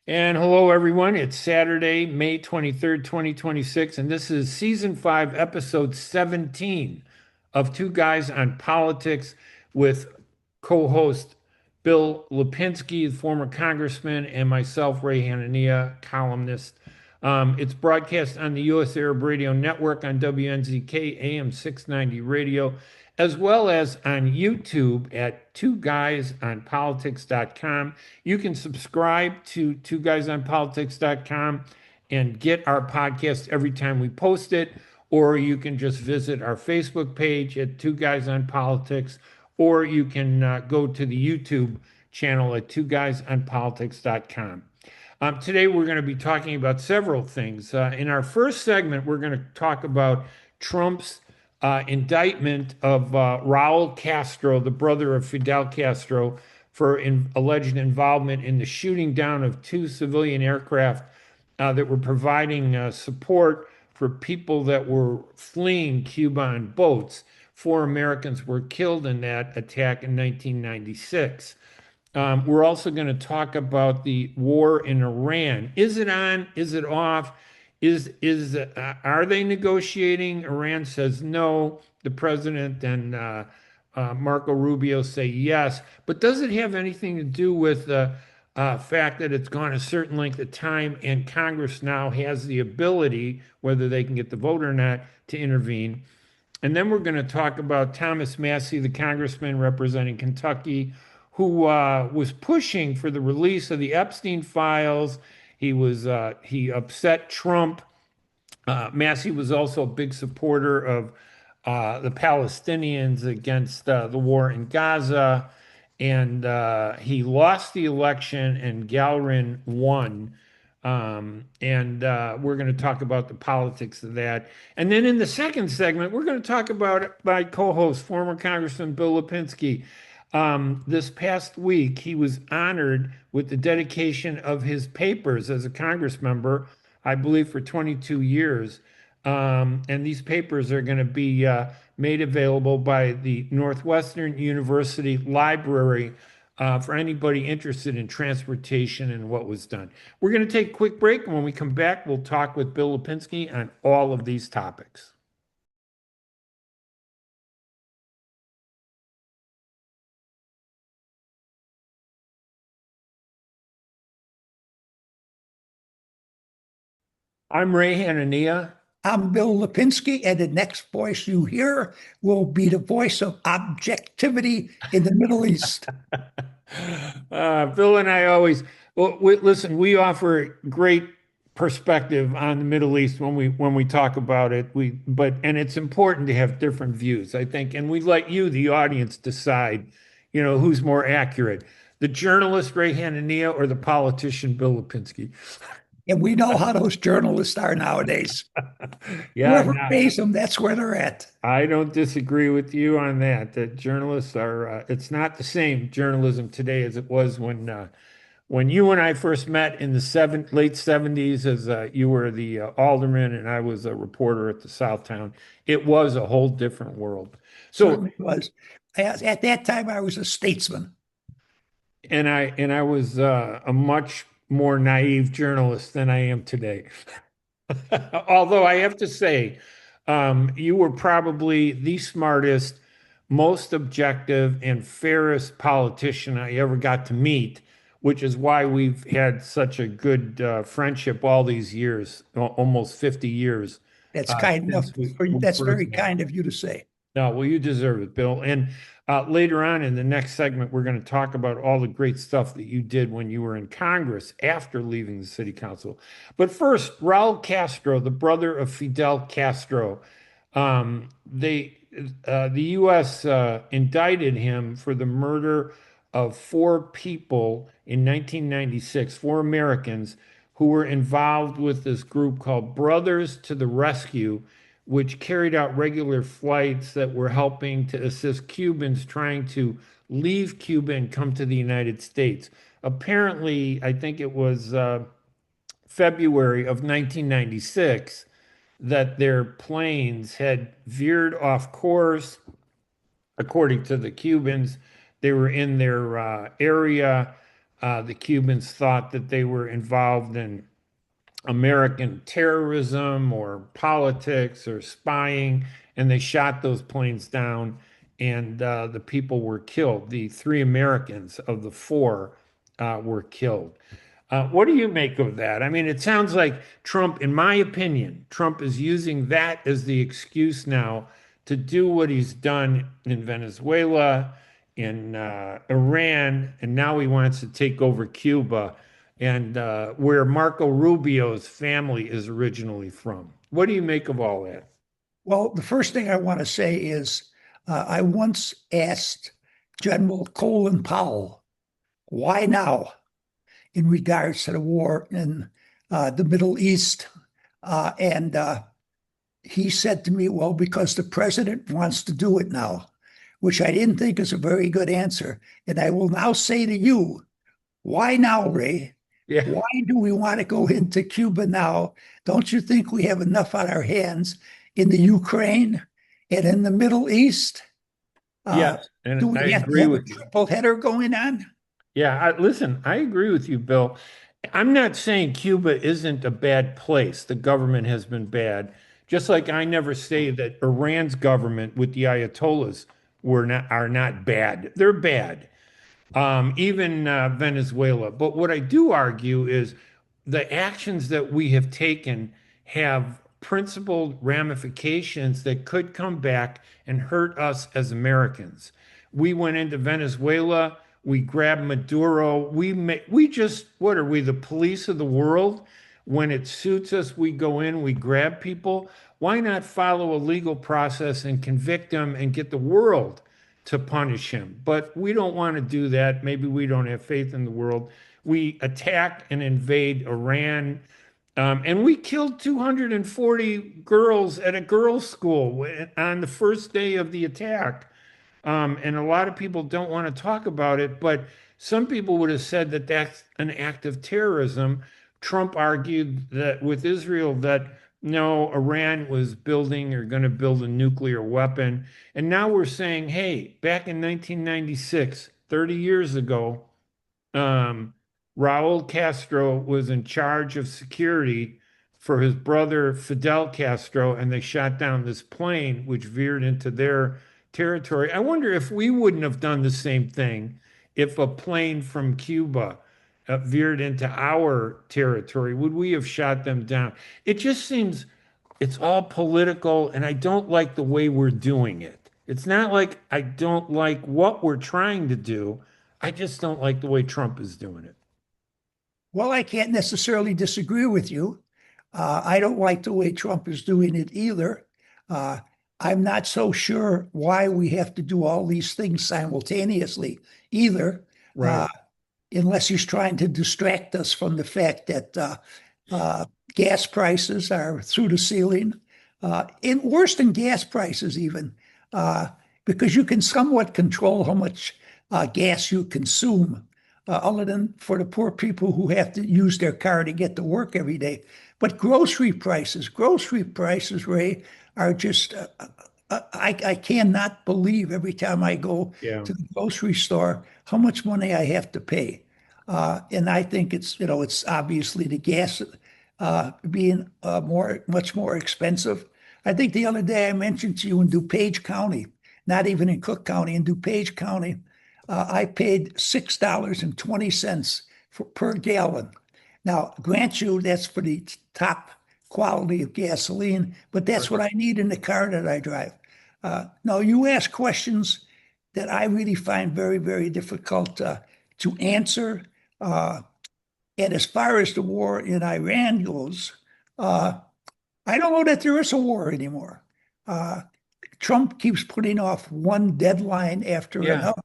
And hello, everyone. It's Saturday, May 23rd, 2026, and this is season 5, episode 17 of Two Guys on Politics with co host Bill Lipinski, the former congressman, and myself, Ray Hanania, columnist. It's broadcast on the U.S. Arab Radio Network on WNZK AM 690 radio, as well as on YouTube at twoguysonpolitics.com. You can subscribe to twoguysonpolitics.com and get our podcast every time we post it, or you can just visit our Facebook page at Two Guys on Politics, or you can go to the YouTube channel at twoguysonpolitics.com. Today, we're going to be talking about several things. In our first segment, we're going to talk about Trump's indictment of Raul Castro, the brother of Fidel Castro, for alleged involvement in the shooting down of two civilian aircraft that were providing support for people that were fleeing Cuba on boats. Four Americans were killed in that attack in 1996. We're also going to talk about the war in Iran. Is it on? Is it off? Are they negotiating? Iran says no. The president and Marco Rubio say yes. But does it have anything to do with the fact that it's gone a certain length of time and Congress now has the ability, whether they can get the vote or not, to intervene? And then we're going to talk about Thomas Massie, the congressman representing Kentucky, who was pushing for the release of the Epstein files. He upset Trump. Massie was also a big supporter of the Palestinians against the war in Gaza, and he lost the election, and Galrin won. And we're going to talk about the politics of that. And then in the second segment, we're going to talk about my co-host, former Congressman Bill Lipinski. This past week, he was honored with the dedication of his papers as a Congress member, I believe for 22 years. And these papers are going to be made available by the Northwestern University Library for anybody interested in transportation and what was done. We're going to take a quick break, and when we come back, we'll talk with Bill Lipinski on all of these topics. I'm Ray Hanania. I'm Bill Lipinski, and the next voice you hear will be the voice of objectivity in the Middle East. Bill and I always, well, listen, we offer great perspective on the Middle East when we talk about it. And it's important to have different views, I think, and we let you, the audience, decide, who's more accurate, the journalist Ray Hanania or the politician Bill Lipinski. And we know how those journalists are nowadays. Yeah, Whoever pays them, that's where they're at. I don't disagree with you on that. That journalists are, it's not the same journalism today as it was when you and I first met in the late 70s, as you were the alderman and I was a reporter at the Southtown. It was a whole different world. So, Certainly was. At that time, I was a statesman. and I was a much more naive journalist than I am today. Although I have to say, you were probably the smartest, most objective, and fairest politician I ever got to meet, which is why we've had such a good friendship all these years, almost 50 years That's kind enough. since we That's first very met. kind of you to say. No, well, you deserve it, Bill. And later on in the next segment, we're going to talk about all the great stuff that you did when you were in Congress after leaving the city council. But first, Raul Castro, the brother of Fidel Castro, the U.S. Indicted him for the murder of four people in 1996, four Americans who were involved with this group called Brothers to the Rescue, which carried out regular flights that were helping to assist Cubans trying to leave Cuba and come to the United States. Apparently, I think it was February of 1996 that their planes had veered off course, according to the Cubans. They were in their area. The Cubans thought that they were involved in American terrorism or politics or spying, and they shot those planes down, and the people were killed. The three Americans of the four were killed. What do you make of that? I mean, it sounds like Trump, in my opinion, Trump is using that as the excuse now to do what he's done in Venezuela, in Iran, and now he wants to take over Cuba and where Marco Rubio's family is originally from. What do you make of all that? Well, the first thing I want to say is I once asked General Colin Powell, why now, in regards to the war in the Middle East. And he said to me, well, because the president wants to do it now, which I didn't think is a very good answer. And I will now say to you, why now, Ray? Yeah, Why do we want to go into Cuba now? Don't you think we have enough on our hands in the Ukraine and in the Middle East? Uh, yes, do and I we have to agree have a with you. triple header going on? Yeah, listen, I agree with you, Bill. I'm not saying Cuba isn't a bad place. The government has been bad. Just like I never say that Iran's government with the Ayatollahs are not bad. They're bad. Even Venezuela. But what I do argue is the actions that we have taken have principled ramifications that could come back and hurt us as Americans. We went into Venezuela, we grabbed Maduro, we just what are we, the police of the world? When it suits us, we go in, we grab people. Why not follow a legal process and convict them and get the world to punish him? But we don't want to do that. Maybe we don't have faith in the world. We attack and invade Iran, and we killed 240 girls at a girls' school on the first day of the attack. And a lot of people don't want to talk about it, but some people would have said that that's an act of terrorism. Trump argued that with Israel that no, Iran was building or going to build a nuclear weapon. And now we're saying, hey, back in 1996, 30 years ago, um, Raul Castro was in charge of security for his brother Fidel Castro, and they shot down this plane which veered into their territory. I wonder if we wouldn't have done the same thing if a plane from Cuba veered into our territory. Would we have shot them down? It just seems it's all political, and I don't like the way we're doing it. It's not like I don't like what we're trying to do. I just don't like the way Trump is doing it. Well, I can't necessarily disagree with you. I don't like the way Trump is doing it either. Uh, I'm not so sure why we have to do all these things simultaneously either, Right. uh, unless he's trying to distract us from the fact that gas prices are through the ceiling, and worse than gas prices, even, uh, because you can somewhat control how much gas you consume, other than for the poor people who have to use their car to get to work every day. But grocery prices, Ray, are just, I cannot believe every time I go Yeah. to the grocery store how much money I have to pay. And I think it's obviously the gas being much more expensive. I think the other day I mentioned to you in DuPage County, not even in Cook County, in DuPage County, I paid $6.20 per gallon. Now, grant you, that's for the top quality of gasoline, but that's what I need in the car that I drive. No, you ask questions that I really find very, very difficult to answer. Uh, and as far as the war in Iran goes, uh, I don't know that there is a war anymore. Uh, Trump keeps putting off one deadline after Yeah. another.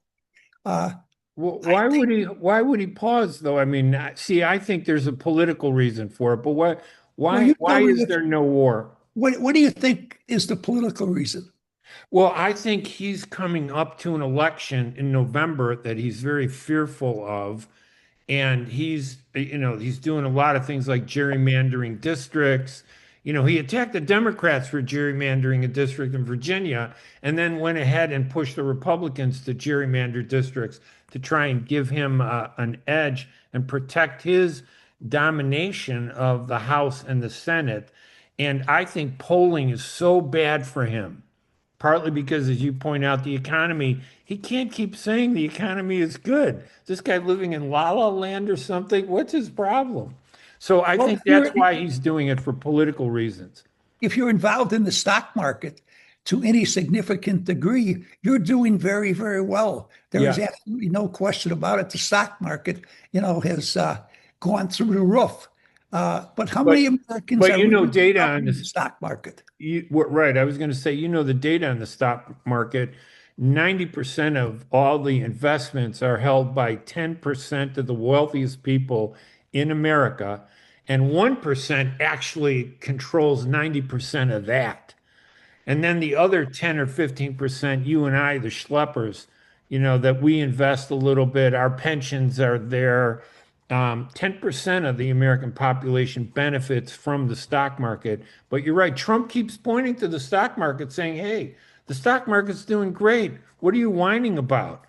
Uh, Well, I think, why would he pause though? I mean, see, I think there's a political reason for it, but well, you tell why me is there no war? what do you think is the political reason? Well, I think he's coming up to an election in November that he's very fearful of. And he's doing a lot of things like gerrymandering districts. He attacked the Democrats for gerrymandering a district in Virginia and then went ahead and pushed the Republicans to gerrymander districts. to try and give him an edge and protect his domination of the House and the Senate. And I think polling is so bad for him, partly because, as you point out, the economy, he can't keep saying the economy is good. This guy living in La La Land or something, what's his problem? So I Well, think that's why he's doing it for political reasons. if you're involved in the stock market to any significant degree, you're doing very, very well. There is Yeah. absolutely no question about it. The stock market, has gone through the roof. But how But many Americans but are you know really data involved on in the this. stock market? Right. I was going to say, the data on the stock market, 90% of all the investments are held by 10% of the wealthiest people in America, and 1% actually controls 90% of that. And then the other 10 or 15%, you and I, the schleppers, that we invest a little bit, our pensions are there. 10% of the American population benefits from the stock market. But you're right, Trump keeps pointing to the stock market saying, hey, the stock market's doing great. What are you whining about?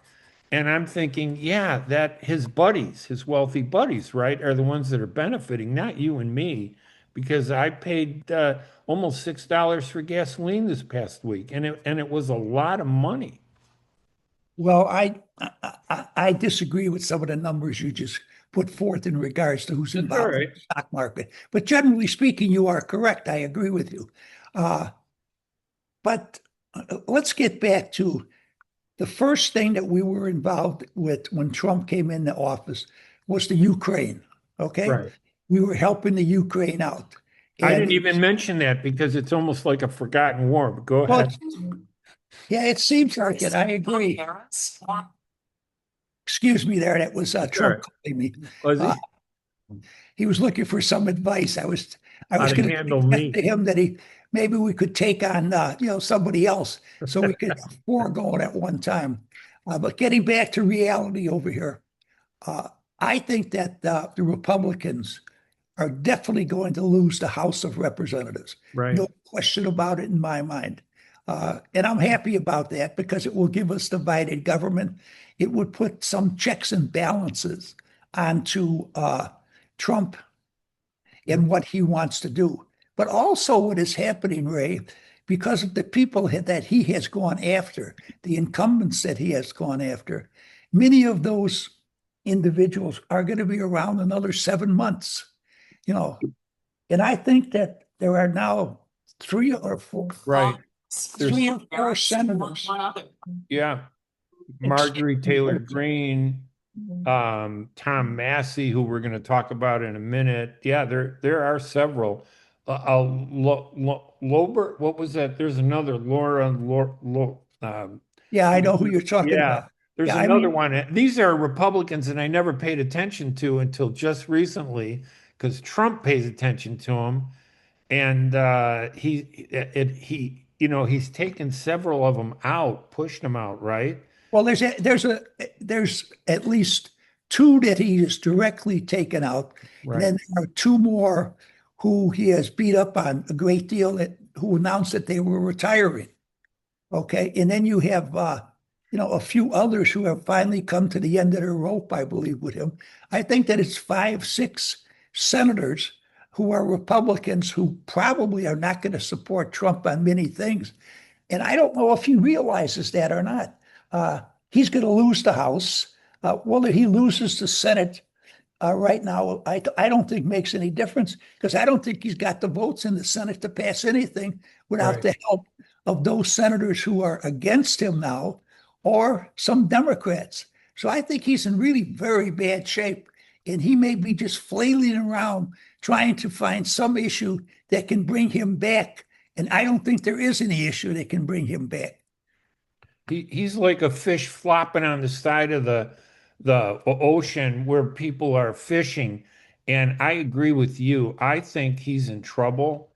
And I'm thinking, yeah, that his buddies, his wealthy buddies, right, are the ones that are benefiting, not you and me, because I paid almost $6 for gasoline this past week, and it was a lot of money. Well, I disagree with some of the numbers you just put forth in regards to who's That's all involved in right. the stock market. But generally speaking, you are correct. I agree with you. Uh, but let's get back to the first thing that we were involved with when Trump came into office was the Ukraine. Okay. Right. We were helping the Ukraine out. I And didn't even mention that because it's almost like a forgotten war, but go well, ahead. yeah, it seems like it. I agree. Excuse me there. That was That's all Trump right. calling me. Was Uh, he? he was looking for some advice. I How was to going to handle suggest me. to him that maybe we could take on somebody else so we could have four going at one time. But getting back to reality over here, uh, I think that the Republicans are definitely going to lose the House of Representatives. Right. No question about it in my mind. And I'm happy about that because it will give us divided government. It would put some checks and balances onto Trump and what he wants to do. But also, what is happening, Ray, because of the people that he has gone after, the incumbents that he has gone after, many of those individuals are going to be around another 7 months. You know, and I think that there are now three or four, Right. There's, three or four senators. yeah, Excuse Marjorie me. Taylor Greene, Tom Massie, who we're going to talk about in a minute. Yeah, there are several. Lober, what was that? There's another Yeah, I know who you're talking yeah, about. there's Yeah, I another mean, one. These are Republicans, and I never paid attention to until just recently because Trump pays attention to them, and he's taken several of them out, pushed them out, right? well, there's at least two that he has directly taken out, and Right, then there are two more who he has beat up on a great deal who announced that they were retiring. Okay. And then you have, a few others who have finally come to the end of their rope, I believe, with him. I think that it's five, six senators who are Republicans who probably are not going to support Trump on many things. And I don't know if he realizes that or not. Uh, he's going to lose the House. Whether he loses the Senate right now, I don't think makes any difference because I don't think he's got the votes in the Senate to pass anything without right. the help of those senators who are against him now or some Democrats. So I think he's in really very bad shape. And he may be just flailing around trying to find some issue that can bring him back. And I don't think there is any issue that can bring him back. He's like a fish flopping on the side of the ocean where people are fishing. And I agree with you. I think he's in trouble.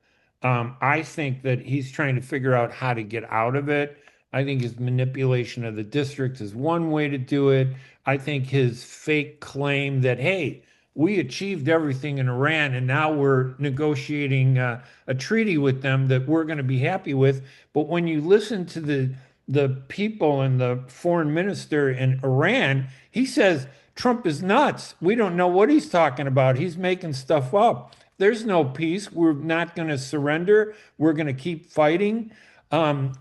I think that he's trying to figure out how to get out of it. I think his manipulation of the district is one way to do it. I think his fake claim that, hey, we achieved everything in Iran and now we're negotiating a treaty with them that we're going to be happy with. But when you listen to the people and the foreign minister in Iran, he says Trump is nuts. We don't know what he's talking about. He's making stuff up. There's no peace. We're not going to surrender. We're going to keep fighting.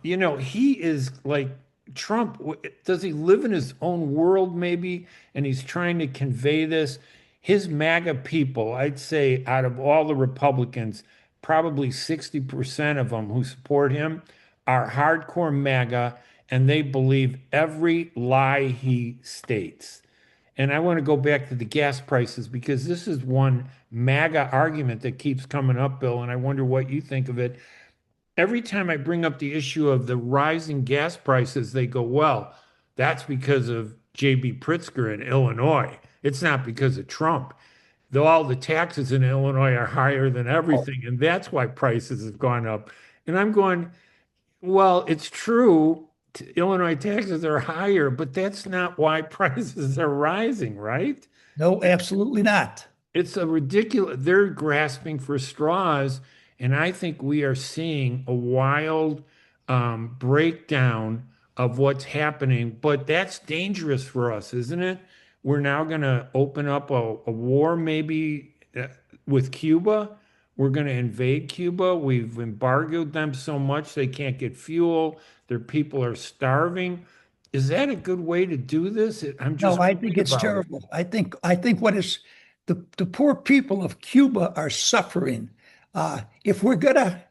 He is like Trump. Does he live in his own world, maybe? And he's trying to convey this. His MAGA people, I'd say out of all the Republicans, probably 60% of them who support him are hardcore MAGA and they believe every lie he states. And I want to go back to the gas prices because this is one MAGA argument that keeps coming up, Bill, and I wonder what you think of it. Every time I bring up the issue of the rising gas prices, they go, well, that's because of J.B. Pritzker in Illinois. It's not because of Trump. Though all the taxes in Illinois are higher than Oh, everything, and that's why prices have gone up. And I'm going, well, it's true. Illinois taxes are higher, but that's not why prices are rising, right? no, absolutely not. It's a ridiculous, they're grasping for straws. And I think we are seeing a wild breakdown of what's happening. But that's dangerous for us, isn't it? We're now going to open up a war maybe with Cuba. We're going to invade Cuba. We've embargoed them so much they can't get fuel. Their people are starving. Is that a good way to do this? I'm No, just I think worried it's about it. terrible. I think what is the poor people of Cuba are suffering. If we're gonna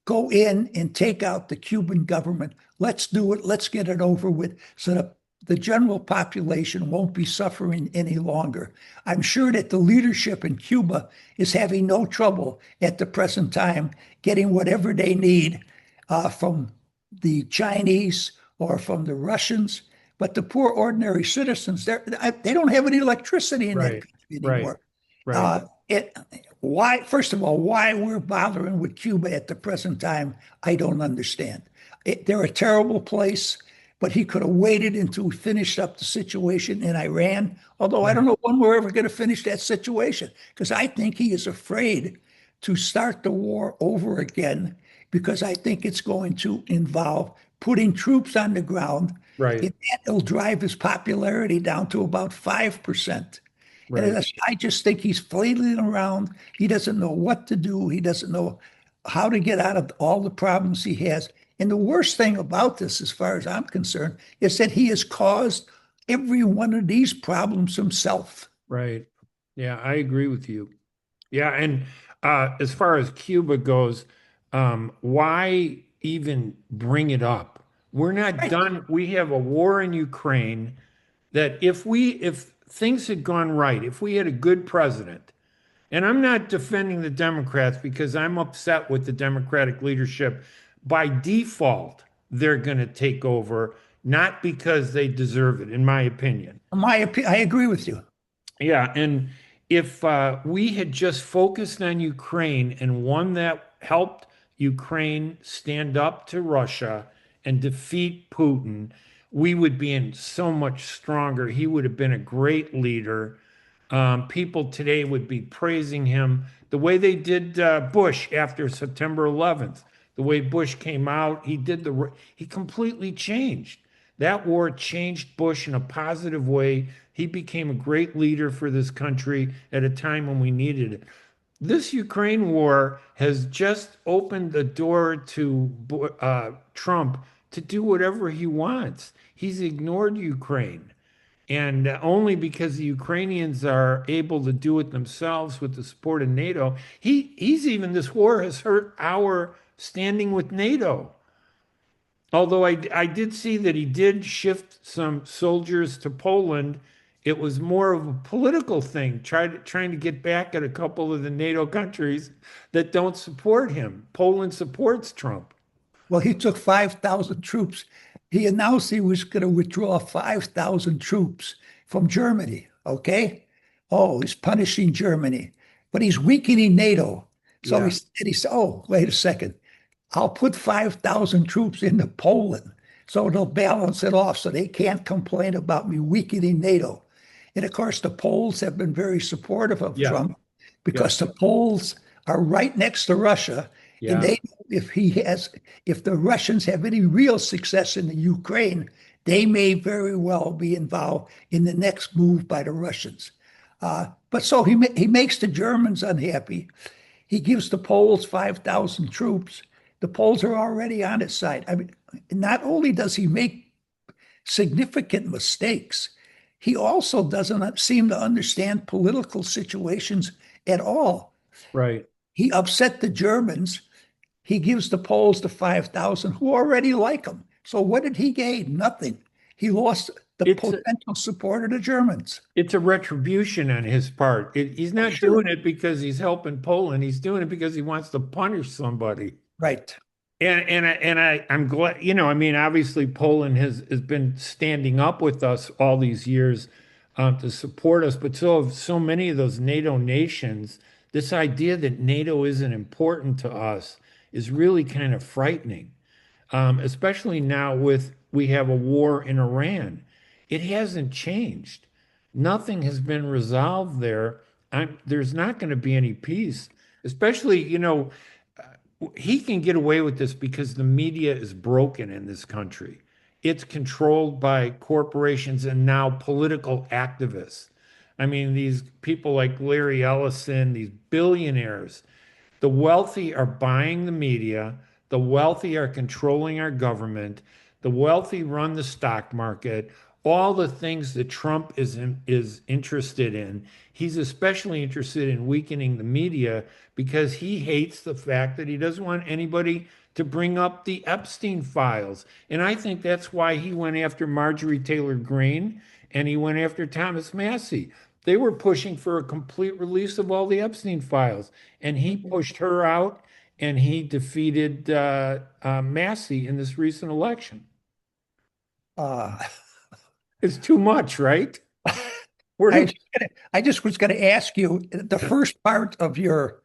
go in and take out the Cuban government, let's do it. Let's get it over with so that the general population won't be suffering any longer. I'm sure that the leadership in Cuba is having no trouble at the present time getting whatever they need from the Chinese or from the Russians. But the poor ordinary citizens, they don't have any electricity in that Right, country right, anymore. right, Uh, it, why, first of all, why we're bothering with Cuba at the present time, I don't understand. They're a terrible place, but he could have waited until we finished up the situation in Iran. Although I right, don't know when we're ever going to finish that situation, because I think he is afraid to start the war over again, because I think it's going to involve putting troops on the ground, right, and that'll drive his popularity down to about 5%. And right. I just think he's flailing around. He doesn't know what to do. He doesn't know how to get out of all the problems he has. And the worst thing about this, as far as I'm concerned, is that he has caused every one of these problems himself. Right. Yeah, I agree with you. Yeah, and as far as Cuba goes, why even bring it up? We're not Right. done. We have a war in Ukraine that if things had gone right, if we had a good president, and I'm not defending the Democrats because I'm upset with the Democratic leadership, by default, they're going to take over, not because they deserve it, in my opinion. I agree with you. Yeah, and if we had just focused on Ukraine and one that helped Ukraine stand up to Russia and defeat Putin, we would be in so much stronger. He would have been a great leader. People today would be praising him the way they did Bush after September 11th. The way Bush came out, he completely changed. That war changed Bush in a positive way. He became a great leader for this country at a time when we needed it. This Ukraine war has just opened the door to Trump to do whatever he wants. He's ignored Ukraine. And only because the Ukrainians are able to do it themselves with the support of NATO, this war has hurt our standing with NATO. Although I did see that he did shift some soldiers to Poland, it was more of a political thing, trying to get back at a couple of the NATO countries that don't support him. Poland supports Trump. Well, he took 5,000 troops. He announced he was going to withdraw 5,000 troops from Germany. Okay. Oh, he's punishing Germany, but he's weakening NATO. So Yeah, he said, oh, wait a second. I'll put 5,000 troops into Poland so it'll balance it off so they can't complain about me weakening NATO. And of course, the Poles have been very supportive of yeah, Trump yeah, because the Poles are right next to Russia and yeah, they if he has, if the Russians have any real success in the Ukraine, they may very well be involved in the next move by the Russians. But so he makes the Germans unhappy. He gives the Poles 5,000 troops. The Poles are already on his side. I mean, not only does he make significant mistakes, he also doesn't seem to understand political situations at all. Right. He upset the Germans. He gives the Poles the 5,000 who already like him. So what did he gain? Nothing. He lost the It's potential support of the Germans. it's a retribution on his part. He's Oh, not sure. doing it because he's helping Poland. He's doing it because he wants to punish somebody. Right. I'm glad, I mean, obviously Poland has been standing up with us all these years to support us, but so many of those NATO nations, this idea that NATO isn't important to us is really kind of frightening, especially now with we have a war in Iran. It hasn't changed. Nothing has been resolved there. There's not going to be any peace, especially, he can get away with this because the media is broken in this country. It's controlled by corporations and now political activists. I mean, these people like Larry Ellison, these billionaires, the wealthy are buying the media, the wealthy are controlling our government, the wealthy run the stock market, all the things that Trump is interested in. He's especially interested in weakening the media because he hates the fact that he doesn't want anybody to bring up the Epstein files. And I think that's why he went after Marjorie Taylor Greene and he went after Thomas Massie. They were pushing for a complete release of all the Epstein files, and he pushed her out, and he defeated Massey in this recent election. Uh, It's too much, right? Where I did just, I just was going to ask you the first part of your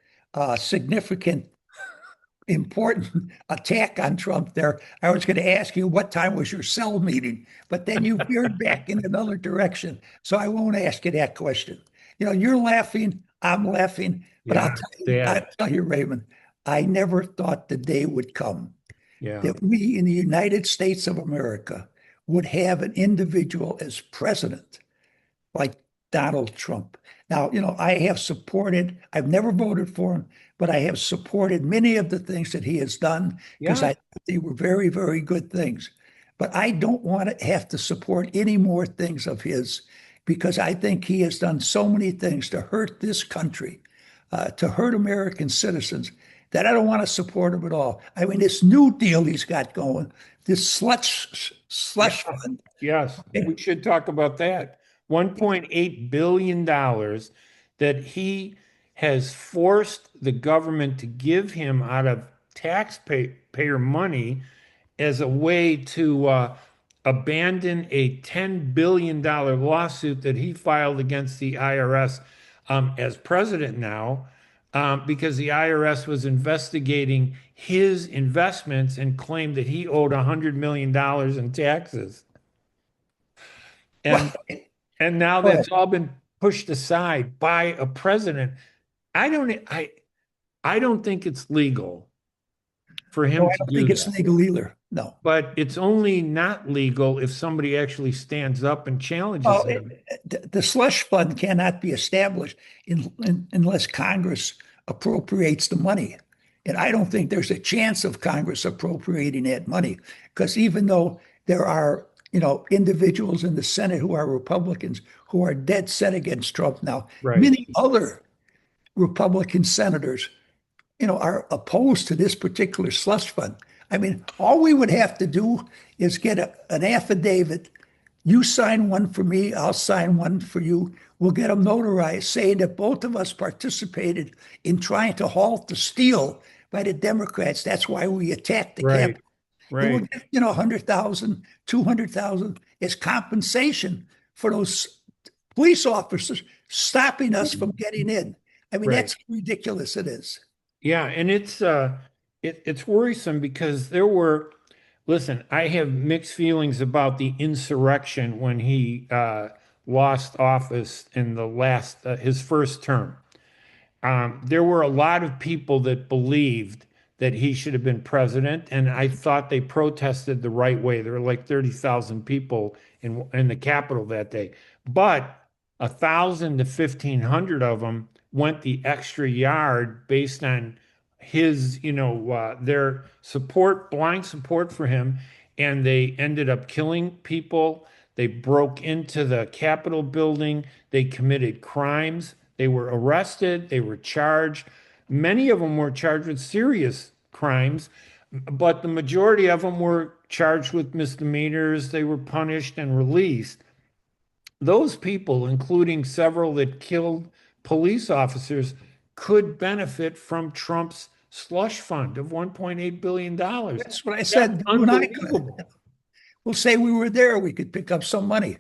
significant, important attack on Trump there. I was going to ask you what time was your cell meeting, but then you veered back in another direction. So I won't ask you that question. You're laughing, I'm laughing, but yeah, I'll sad. tell you, Raymond, I never thought the day would come Yeah, that we in the United States of America would have an individual as president like Donald Trump. Now, I have supported, I've never voted for him, but I have supported many of the things that he has done because yeah, I thought they were very, very good things. But I don't want to have to support any more things of his because I think he has done so many things to hurt this country, to hurt American citizens, that I don't want to support him at all. I mean, this new deal he's got going, this yeah, slush fund. yes. We should talk about that. $1.8 billion dollars that he has forced the government to give him out of taxpayer money as a way to abandon a $10 billion lawsuit that he filed against the IRS as president now, because the IRS was investigating his investments and claimed that he owed $100 million in taxes. Well, And and now go ahead. that's all been pushed aside by a president. I don't I I don't think it's legal for No, him I to don't do think it's that. legal either. No. But it's only not legal if somebody actually stands up and challenges Well, him. the slush fund cannot be established unless Congress appropriates the money. And I don't think there's a chance of Congress appropriating that money because even though there are, individuals in the Senate who are Republicans who are dead set against Trump now, Right. many other Republican senators are opposed to this particular slush fund. I mean, all we would have to do is get an affidavit. You sign one for me, I'll sign one for you. We'll get them notarized saying that both of us participated in trying to halt the steal by the Democrats. That's why we attacked the Right. Capitol. And we'll Right. get, 100,000, 200,000 as compensation for those police officers stopping us from getting in. I mean, Right. that's how ridiculous it is. Yeah, and it's worrisome because listen, I have mixed feelings about the insurrection when he lost office in the his first term. There were a lot of people that believed that he should have been president, and I thought they protested the right way. There were like 30,000 people in the Capitol that day, but 1,000 to 1,500 of them went the extra yard based on his, their support, blind support for him, and they ended up killing people. They broke into the Capitol building. They committed crimes. They were arrested. They were charged. Many of them were charged with serious crimes, but the majority of them were charged with misdemeanors. They were punished and released. Those people, including several that killed police officers, could benefit from Trump's slush fund of $1.8 billion. That's what I That's said. You and I could. unbelievable. We'll say we were there, we could pick up some money.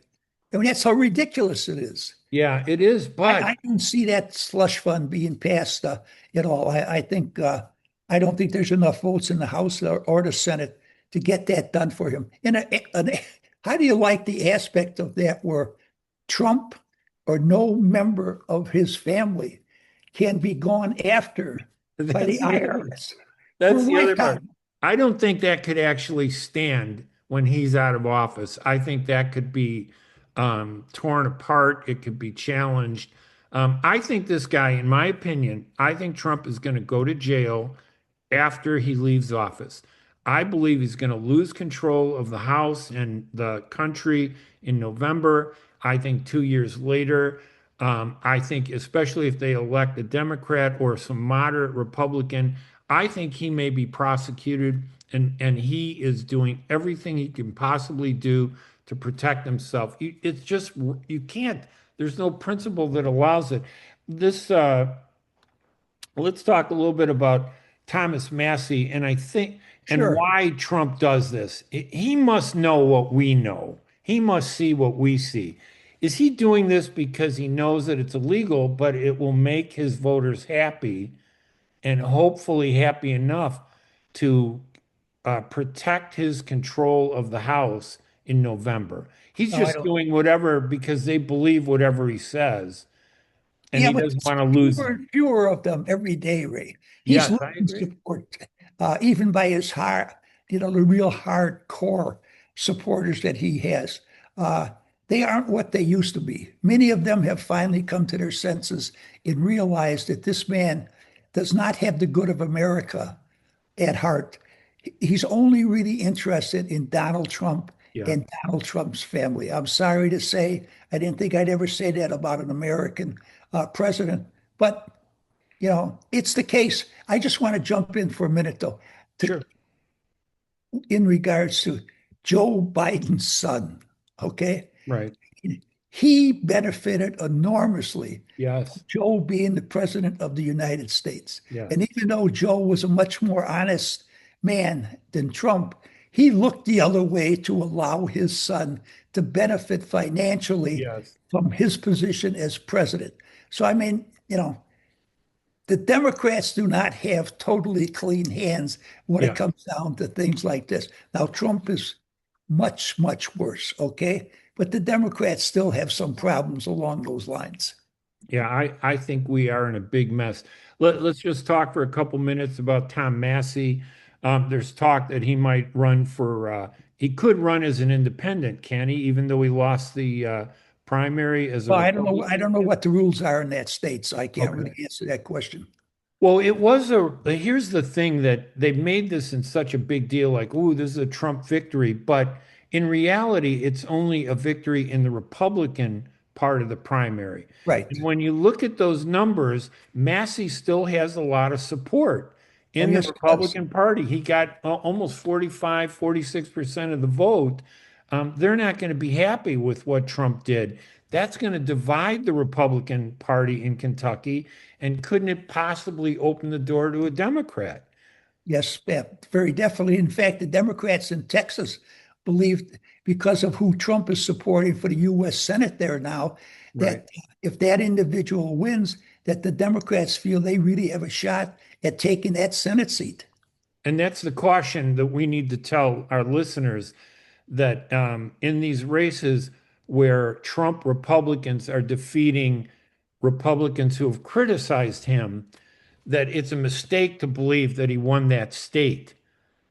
I mean, that's how ridiculous it is. Yeah, it is. But I don't see that slush fund being passed at all. I think I don't think there's enough votes in the House or the Senate to get that done for him. How do you like the aspect of that where Trump or no member of his family can be gone after by the IRS? that's For the other lifetime. part. I don't think that could actually stand when he's out of office. I think that could be torn apart. It could be challenged. I think this guy, in my opinion, I think Trump is going to go to jail after he leaves office. I believe he's going to lose control of the House and the country in November. I think 2 years later, I think, especially if they elect a Democrat or some moderate Republican, I think he may be prosecuted, and he is doing everything he can possibly do to protect himself. It's just, you can't, there's no principle that allows it. This, let's talk a little bit about Thomas Massie, and I think, and Sure. why Trump does this. He must know what we know. He must see what we see. Is he doing this because he knows that it's illegal, but it will make his voters happy and hopefully happy enough to protect his control of the House in November? He's No, I just don't. doing whatever because they believe whatever he says, and Yeah, he but doesn't it's want to lose fewer them. and fewer of them every day, Ray. He's Yes, I losing agree. support, even by his hard, the real hardcore supporters that he has. Uh, they aren't what they used to be. Many of them have finally come to their senses and realized that this man does not have the good of America at heart. He's only really interested in Donald Trump Yeah. and Donald Trump's family. I'm sorry to say, I didn't think I'd ever say that about an American president, but it's the case. I just want to jump in for a minute, though, to Sure. in regards to Joe Biden's son. Okay, Right. he benefited enormously Yes. Joe being the president of the United States. And Yes. even though Joe was a much more honest man than Trump, he looked the other way to allow his son to benefit financially Yes. from his position as president. So, I mean, the Democrats do not have totally clean hands when it Yeah. comes down to things like this. Now, Trump is much, much worse, okay? But the Democrats still have some problems along those lines. Yeah. I think we are in a big mess. Let's just talk for a couple minutes about Tom Massie. There's talk that he might run for, he could run as an independent, can he? Even though he lost the primary as a Well, I don't know. I Republican? don't know what the rules are in that state, so I can't really Okay. answer that question. Well, here's the thing that they made this in such a big deal, like, ooh, this is a Trump victory. But in reality, it's only a victory in the Republican part of the primary. Right. And when you look at those numbers, Massey still has a lot of support Oh, in the yes, it does. Republican Party. He got almost 45, 46% of the vote. They're not going to be happy with what Trump did. That's going to divide the Republican Party in Kentucky. And couldn't it possibly open the door to a Democrat? Yes, yeah, very definitely. In fact, the Democrats in Texas believe, because of who Trump is supporting for the U.S. Senate there now, Right. that if that individual wins, that the Democrats feel they really have a shot at taking that Senate seat. And that's the caution that we need to tell our listeners that in these races where Trump Republicans are defeating Republicans who have criticized him, that it's a mistake to believe that he won that state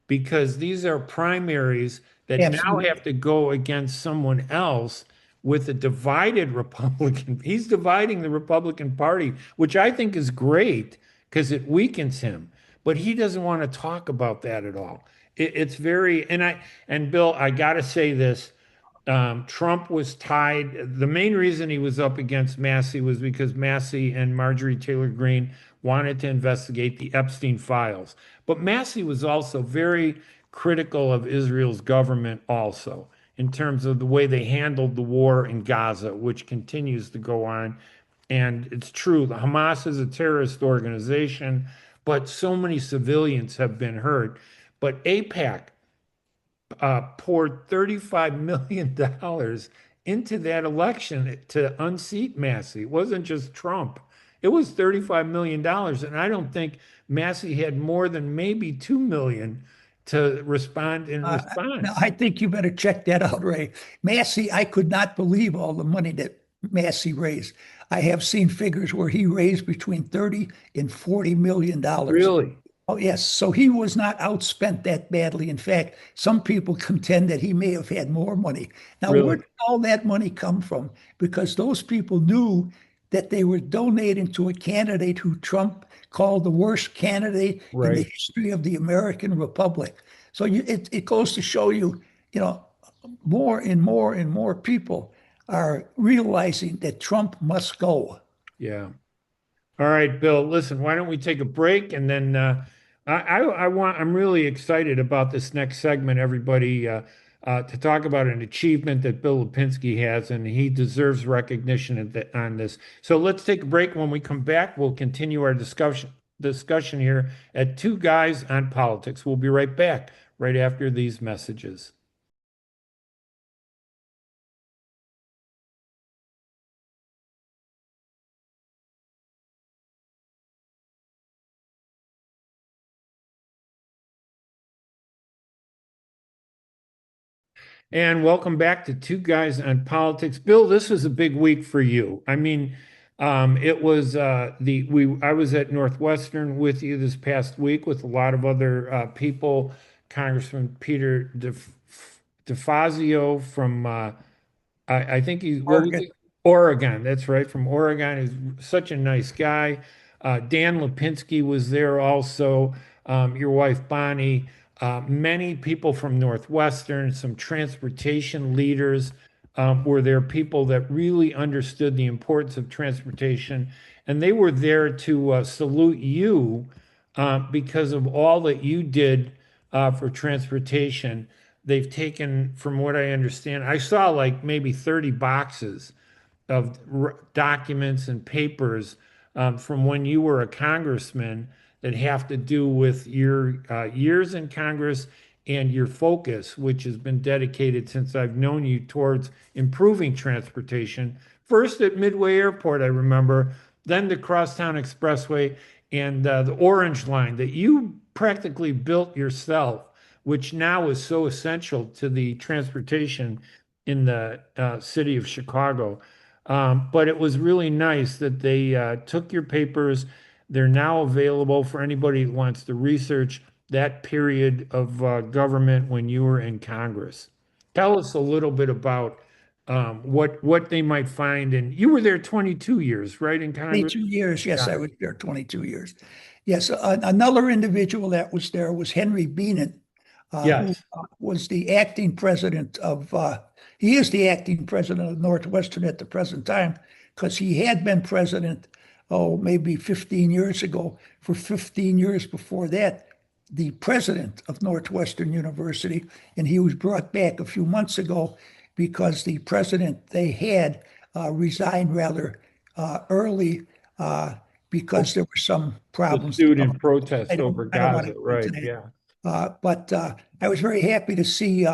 because these are primaries that now Absolutely. have to go against someone else with a divided Republican. He's dividing the Republican Party, which I think is great because it weakens him. But he doesn't want to talk about that at all. It's very, and Bill, I got to say this. Trump was tied. The main reason he was up against Massie was because Massie and Marjorie Taylor Greene wanted to investigate the Epstein files. But Massie was also very critical of Israel's government, also, in terms of the way they handled the war in Gaza, which continues to go on. And it's true, the Hamas is a terrorist organization, but so many civilians have been hurt. But AIPAC poured $35 million into that election to unseat Massie. It wasn't just Trump. It was $35 million. And I don't think Massie had more than maybe 2 million to respond in Now, response. I think you better check that out, Ray. Massey, I could not believe all the money that Massey raised. I have seen figures where he raised between 30 and 40 million dollars. Really? Oh, yes. So he was not outspent that badly. In fact, some people contend that he may have had more money. Now, where Really? did all that money come from? Because those people knew that they were donating to a candidate who Trump called the worst candidate in the Right. history of the American Republic. So it goes to show you, you know, more and more and more people are realizing that Trump must go. Yeah. All right, Bill, listen, why don't we take a break and then I'm really excited about this next segment, everybody, to talk about an achievement that Bill Lipinski has, and he deserves recognition on this. So let's take a break. When we come back, we'll continue our discussion here at Two Guys on Politics. We'll be right back right after these messages. And welcome back to Two Guys on Politics. Bill, this was a big week for you. I mean, it was the we I was at Northwestern with you this past week with a lot of other people. Congressman Peter DeFazio from I think he's what was Oregon. it? Oregon. That's right, from Oregon. He's such a nice guy. Dan Lipinski was there also. Your wife Bonnie. Many people from Northwestern, some transportation leaders were there. People that really understood the importance of transportation, and they were there to salute you because of all that you did for transportation. They've taken, from what I understand, I saw like maybe 30 boxes of documents and papers from when you were a congressman that have to do with your years in Congress and your focus, which has been dedicated since I've known you towards improving transportation. First at Midway Airport, I remember, then the Crosstown Expressway and the Orange Line that you practically built yourself, which now is so essential to the transportation in the city of Chicago. But it was really nice that they took your papers. They're now available for anybody who wants to research that period of government when you were in Congress. Tell us a little bit about what they might find. And you were there 22 years, right, in Congress? 22 years. Yes, Yeah. I was there 22 years. Yes, another individual that was there was Henry Beenan, who Yes. was the acting president of, he is the acting president of Northwestern at the present time because he had been president, oh, maybe 15 years ago. For 15 years before that, the president of Northwestern University, and he was brought back a few months ago because the president they had resigned rather early because there were some The problems. student protest over I don't want to Gaza, go into right? that. Yeah. But I was very happy to see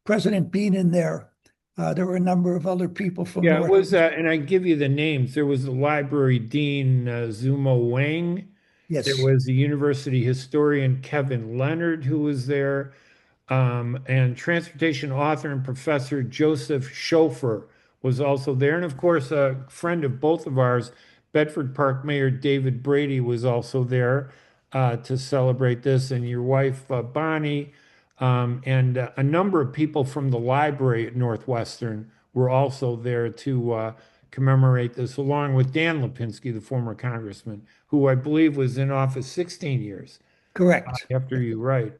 President Bean in there. There were a number of other people from Yeah, it North. was, and I give you the names. There was the library dean, Zumo Wang. There Yes, was the university historian, Kevin Leonard, who was there, and transportation author and professor Joseph Schofer was also there. And of course, a friend of both of ours, Bedford Park Mayor David Brady was also there to celebrate this, and your wife Bonnie, and a number of people from the library at Northwestern were also there to commemorate this, along with Dan Lipinski, the former congressman, who I believe was in office 16 years Correct. after you, right?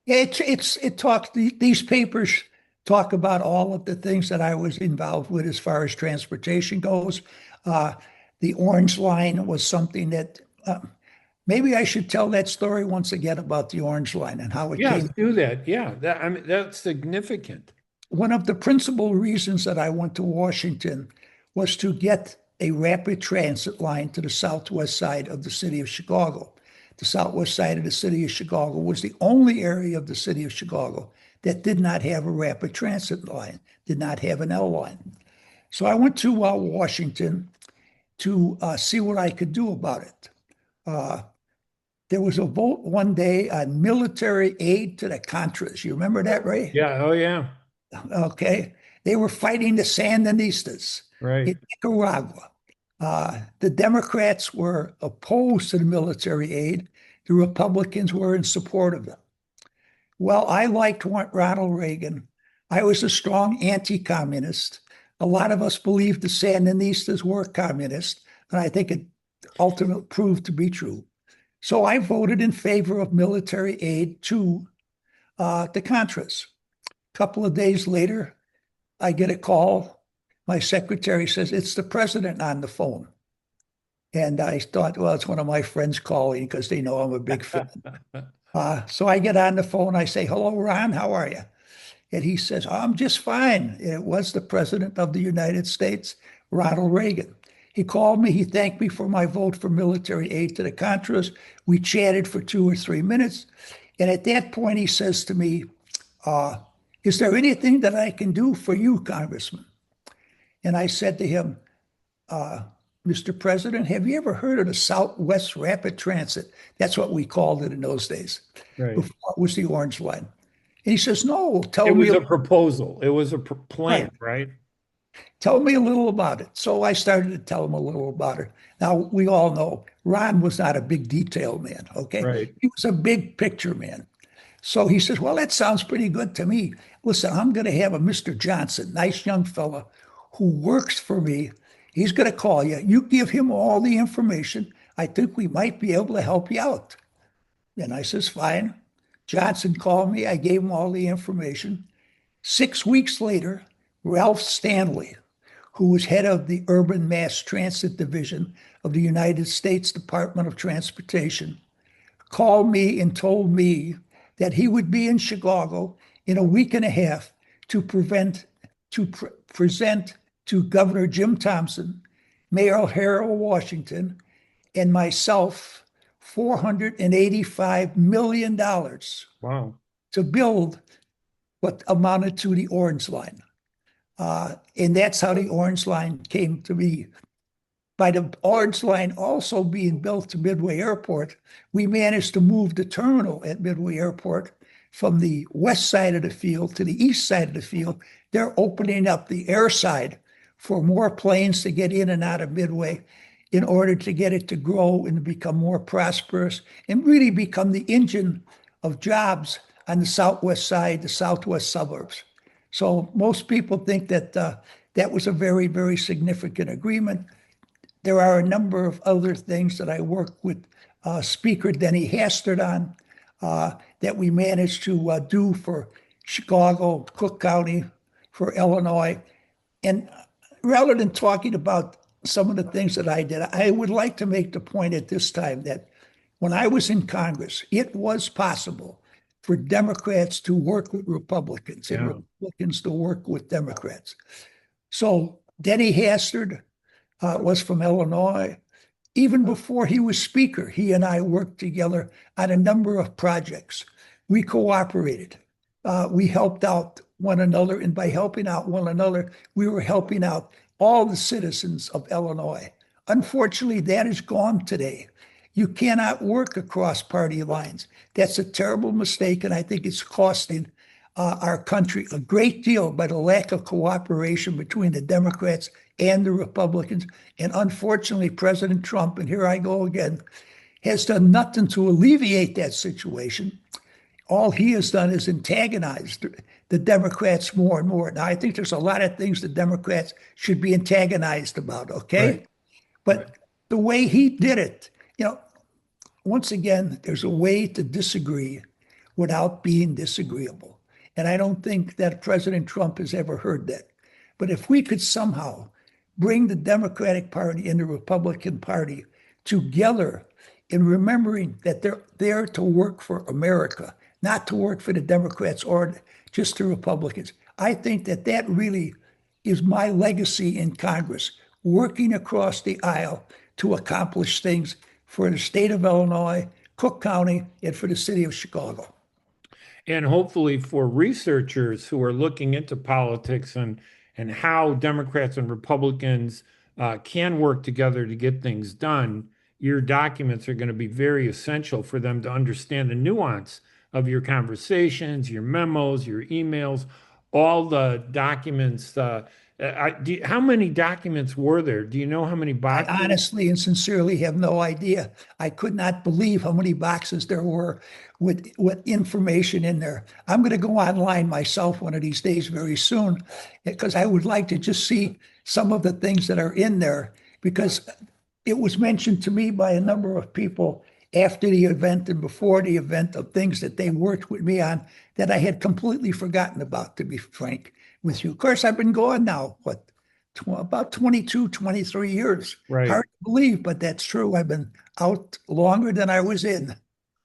Yeah, it talks these papers talk about all of the things that I was involved with as far as transportation goes. Uh, the Orange Line was something that maybe I should tell that story once again about the Orange Line and how it Yes, came. do that. Yeah, that, I mean, that's significant. One of the principal reasons that I went to Washington was to get a rapid transit line to the southwest side of the city of Chicago. The southwest side of the city of Chicago was the only area of the city of Chicago that did not have a rapid transit line, did not have an L line. So I went to Washington to see what I could do about it. Uh, there was a vote one day on military aid to the Contras. You remember that, Ray? Yeah, oh yeah, Okay. They were fighting the Sandinistas right. in Nicaragua. The Democrats were opposed to the military aid. The Republicans were in support of them. Well, I liked Ronald Reagan. I was a strong anti-communist. A lot of us believed the Sandinistas were communist, and I think it ultimately proved to be true. So I voted in favor of military aid to the Contras. A couple of days later, I get a call. My secretary says, it's the president on the phone. And I thought, well, it's one of my friends calling because they know I'm a big fan. So I get on the phone. I say, hello, Ron, how are you? And he says, I'm just fine. And it was the president of the United States, Ronald Reagan. He called me. He thanked me for my vote for military aid to the Contras. We chatted for 2 or 3 minutes. And at that point, he says to me, uh, is there anything that I can do for you, Congressman? And I said to him, Mr. President, have you ever heard of the Southwest Rapid Transit? That's what we called it in those days. Right. Before it was the Orange Line. And he says, no, It was a proposal. It was a plan, right, right? tell me a little about it. So I started to tell him a little about it. Now, we all know Ron was not a big detail man, okay? Right. He was a big picture man. So he says, well, that sounds pretty good to me. Listen, I'm going to have a Mr. Johnson, nice young fella who works for me. He's going to call you. You give him all the information. I think we might be able to help you out. And I says, fine. Johnson called me. I gave him all the information. 6 weeks later, Ralph Stanley, who was head of the Urban Mass Transit Division of the United States Department of Transportation, called me and told me that he would be in Chicago in a week and a half to present to Governor Jim Thompson, Mayor Harold Washington, and myself $485 million Wow. to build what amounted to the Orange Line. And that's how the Orange Line came to be. By the Orange Line also being built to Midway Airport, we managed to move the terminal at Midway Airport from the west side of the field to the east side of the field. They're opening up the air side for more planes to get in and out of Midway in order to get it to grow and to become more prosperous and really become the engine of jobs on the southwest side, the southwest suburbs. So most people think that that was a very, very significant agreement. There are a number of other things that I worked with Speaker Denny Hastert on that we managed to do for Chicago, Cook County, for Illinois. And rather than talking about some of the things that I did, I would like to make the point at this time that when I was in Congress, it was possible for Democrats to work with Republicans and Yeah. Republicans to work with Democrats. So Denny Hastert was from Illinois. Even before he was Speaker, he and I worked together on a number of projects. We cooperated. We helped out one another. And by helping out one another, we were helping out all the citizens of Illinois. Unfortunately, that is gone today. You cannot work across party lines. That's a terrible mistake, and I think it's costing our country a great deal by the lack of cooperation between the Democrats and the Republicans. And unfortunately, President Trump, and here I go again, has done nothing to alleviate that situation. All he has done is antagonized the Democrats more and more. Now, I think there's a lot of things the Democrats should be antagonized about, Right. okay? Right. But the way he did it, once again, there's a way to disagree without being disagreeable. And I don't think that President Trump has ever heard that. But if we could somehow bring the Democratic Party and the Republican Party together in remembering that they're there to work for America, not to work for the Democrats or just the Republicans. I think that that really is my legacy in Congress, working across the aisle to accomplish things for the state of Illinois, Cook County, and for the city of Chicago. And hopefully for researchers who are looking into politics and how Democrats and Republicans can work together to get things done, your documents are going to be very essential for them to understand the nuance of your conversations, your memos, your emails, all the documents. How many documents were there? Do you know how many I boxes? honestly and sincerely have no idea. I could not believe how many boxes there were with information in there. I'm going to go online myself one of these days very soon because I would like to just see some of the things that are in there because it was mentioned to me by a number of people after the event and before the event of things that they worked with me on that I had completely forgotten about, to be frank with you. Of course, I've been going now, about 22, 23 years. Right. Hard to believe, but that's true. I've been out longer than I was in.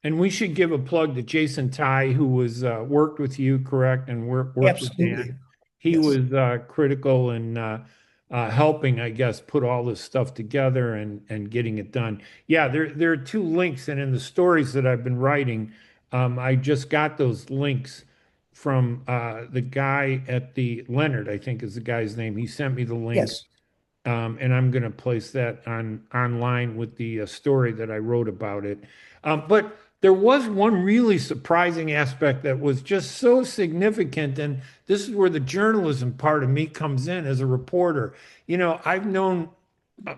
And we should give a plug to Jason Ty, who was worked with you, correct, and worked with Absolutely. Dan. He Yes. was critical in helping, I guess, put all this stuff together and getting it done. Yeah, there are two links, and in the stories that I've been writing, I just got those links from the guy at the Leonard, I think is the guy's name. He sent me the link, Yes. and I'm going to place that online with the story that I wrote about it. But there was one really surprising aspect that was just so significant, and this is where the journalism part of me comes in as a reporter.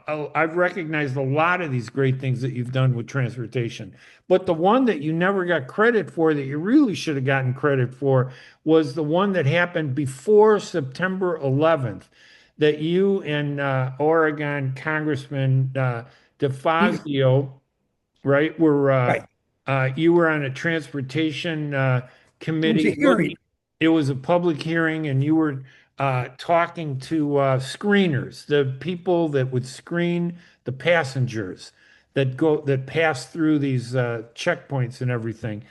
I've recognized a lot of these great things that you've done with transportation, but the one that you never got credit for that you really should have gotten credit for was the one that happened before September 11th that you and Oregon Congressman DeFazio, right, were Right. you were on a transportation It was a committee hearing. looking. It was a public hearing, and you were talking to screeners, the people that would screen the passengers that pass through these checkpoints and everything.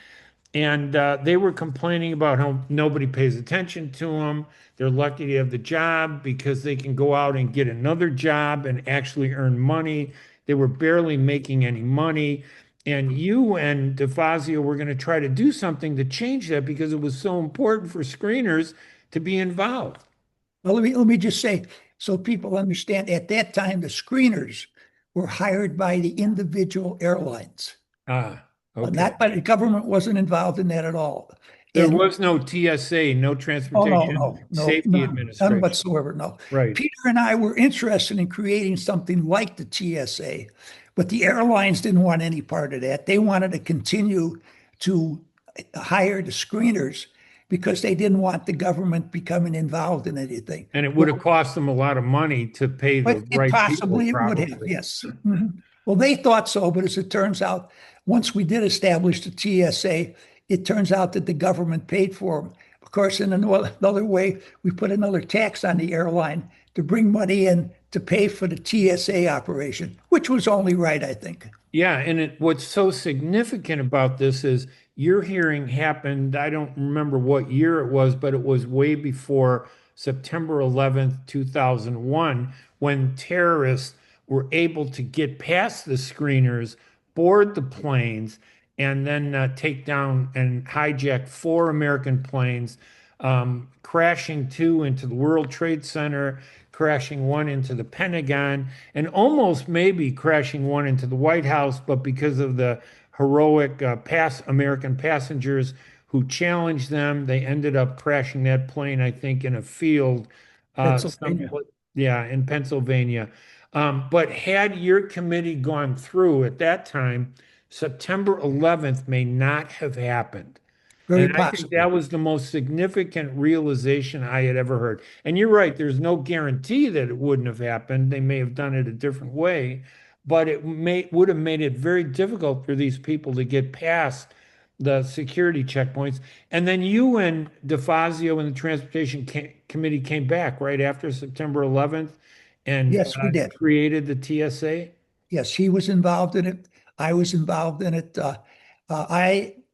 And they were complaining about how nobody pays attention to them. They're lucky to have the job because they can go out and get another job and actually earn money. They were barely making any money. And you and DeFazio were going to try to do something to change that because it was so important for screeners to be involved. Well, let me just say, so people understand, at that time, the screeners were hired by the individual airlines. Ah, okay. Not by the government wasn't involved in that at all. There And was no TSA, no oh, no, Transportation no, no, Safety none Administration. whatsoever. No. Right. Peter and I were interested in creating something like the TSA, but the airlines didn't want any part of that. They wanted to continue to hire the screeners because they didn't want the government becoming involved in anything. And it would have cost them a lot of money to pay But the it right people, possibly it would have, probably. yes. Mhm. Well, they thought so, but as it turns out, once we did establish the TSA, it turns out that the government paid for them. Of course, in another way, we put another tax on the airline to bring money in to pay for the TSA operation, which was only right, I think. Yeah, and what's so significant about this is your hearing happened, I don't remember what year it was, but it was way before September 11th, 2001, when terrorists were able to get past the screeners, board the planes, and then take down and hijack four American planes, crashing two into the World Trade Center, crashing one into the Pentagon, and almost maybe crashing one into the White House, but because of the heroic American passengers who challenged them. They ended up crashing that plane, I think, in a field, some, Pennsylvania. yeah, in Pennsylvania. But had your committee gone through at that time, September 11th may not have happened. Very And I think possibly. that was the most significant realization I had ever heard. And you're right, there's no guarantee that it wouldn't have happened. They may have done it a different way, but would have made it very difficult for these people to get past the security checkpoints. And then you and DeFazio and the Committee came back right after September 11th and Yes, we did. created the TSA. Yes, he was involved in it. I was involved in it.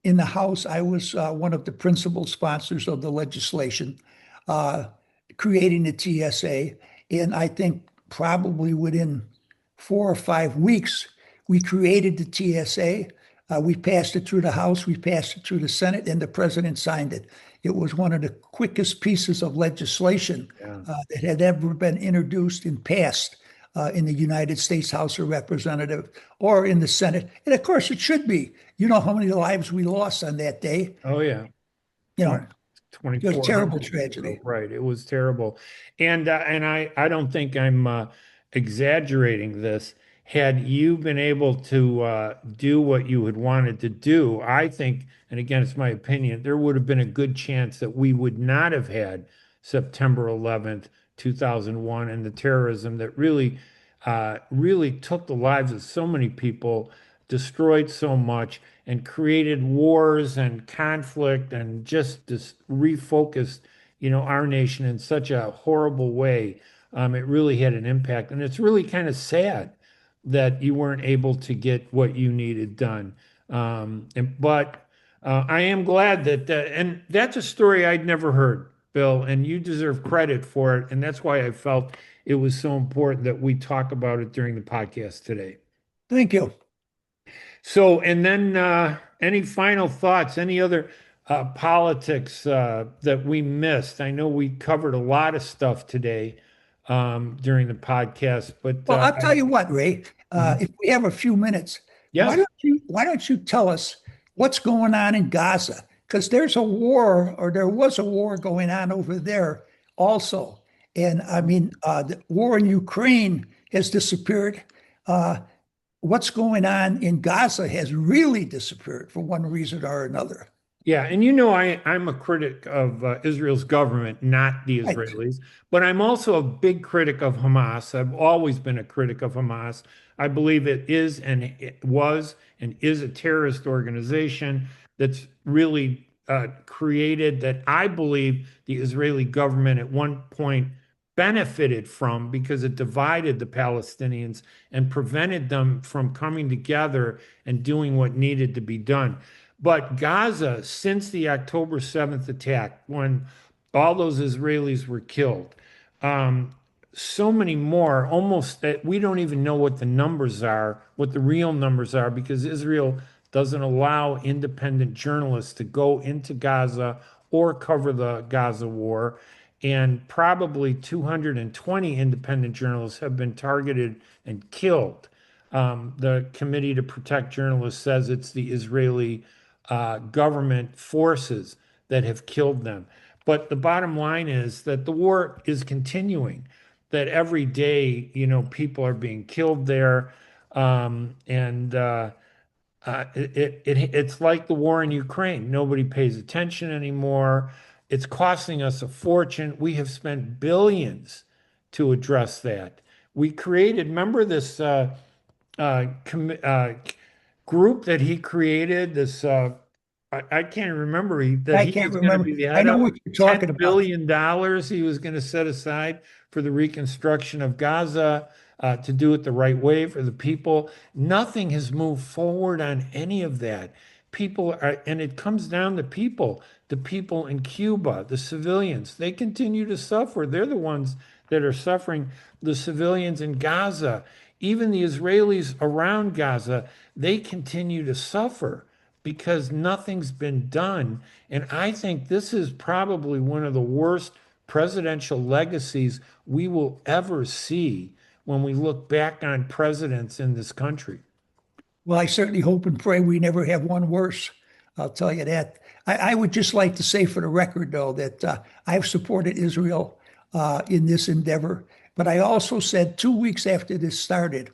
In the House, I was one of the principal sponsors of the legislation uh, creating the TSA. And I think probably within 4 or 5 weeks, we created the TSA. We passed it through the House, we passed it through the Senate, and the president signed it. It was one of the quickest pieces of legislation Yeah. that had ever been introduced and passed in the United States House of Representatives or in the Senate. And of course, it should be. You know how many lives we lost on that day? Oh, yeah. You 20, know, it was a terrible 2,400 people. tragedy. Right. It was terrible. And I don't think I'm exaggerating this. Had you been able to do what you had wanted to do, I think, and again, it's my opinion, there would have been a good chance that we would not have had September 11th, 2001, and the terrorism that really took the lives of so many people, destroyed so much, and created wars and conflict and just refocused, our nation in such a horrible way. It really had an impact, and it's really kind of sad that you weren't able to get what you needed done. But I am glad and that's a story I'd never heard, Bill, and you deserve credit for it. And that's why I felt it was so important that we talk about it during the podcast today. Thank you. So, and then any final thoughts, any other politics that we missed? I know we covered a lot of stuff today during the podcast, but Well, I'll tell you what, Ray. Mhm. If we have a few minutes, Yes. why don't you tell us what's going on in Gaza? Because there's a war, or there was a war going on over there also. And I mean, the war in Ukraine has disappeared. Uh, what's going on in Gaza has really disappeared for one reason or another. Yeah, and I'm a critic of Israel's government, not the Right. Israelis, but I'm also a big critic of Hamas. I've always been a critic of Hamas. I believe it was and is a terrorist organization that's really created that I believe the Israeli government at one point benefited from because it divided the Palestinians and prevented them from coming together and doing what needed to be done. But Gaza, since the October 7th attack, when all those Israelis were killed, um, so many more, almost that we don't even know what the numbers are, what the real numbers are, because Israel doesn't allow independent journalists to go into Gaza or cover the Gaza war. And probably 220 independent journalists have been targeted and killed. The Committee to Protect Journalists says it's the Israeli government forces that have killed them. But the bottom line is that the war is continuing, that every day, people are being killed there. It's like the war in Ukraine. Nobody pays attention anymore. It's costing us a fortune. We have spent billions to address that. We created, remember this group that he created, I can't remember that I he can't was going to remember. be the I head know of. what you're talking about. $10 billion he was going to set aside for the reconstruction of Gaza, to do it the right way for the people. Nothing has moved forward on any of that. And it comes down to people, the people in Cuba, the civilians. They continue to suffer. They're the ones that are suffering. The civilians in Gaza, even the Israelis around Gaza, they continue to suffer because nothing's been done. And I think this is probably one of the worst presidential legacies we will ever see when we look back on presidents in this country. Well, I certainly hope and pray we never have one worse. I'll tell you that. I would just like to say for the record, though, that I've supported Israel in this endeavor. But I also said 2 weeks after this started,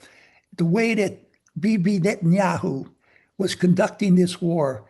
the way that Bibi Netanyahu was conducting this war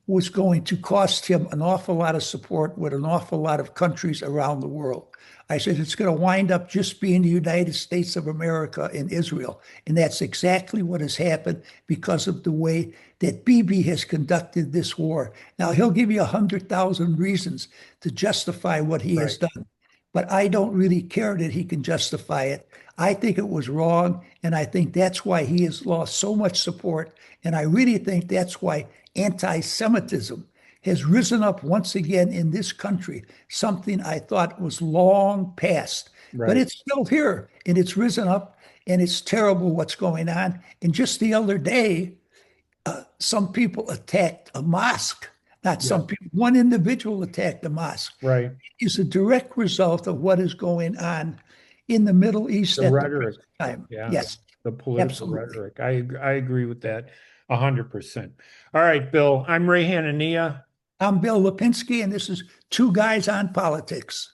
was going to cost him an awful lot of support with an awful lot of countries around the world. I said it's going to wind up just being the United States of America and Israel. And that's exactly what has happened because of the way that Bibi has conducted this war. Now, he'll give you 100,000 reasons to justify what he has Right. done, but I don't really care that he can justify it. I think it was wrong, and I think that's why he has lost so much support. And I really think that's why anti-Semitism has risen up once again in this country, something I thought was long past, but Right. it's still here and it's risen up and it's terrible what's going on. And just the other day, some people attacked a mosque. Not Yeah. some people, one individual attacked a mosque. Right. It's a direct result of what is going on in the Middle East The at the rhetoric. present time. Yeah. Yes, The political absolutely. rhetoric. I agree with that 100%. All right, Bill. I'm Ray Hanania. I'm Bill Lipinski, and this is Two Guys on Politics.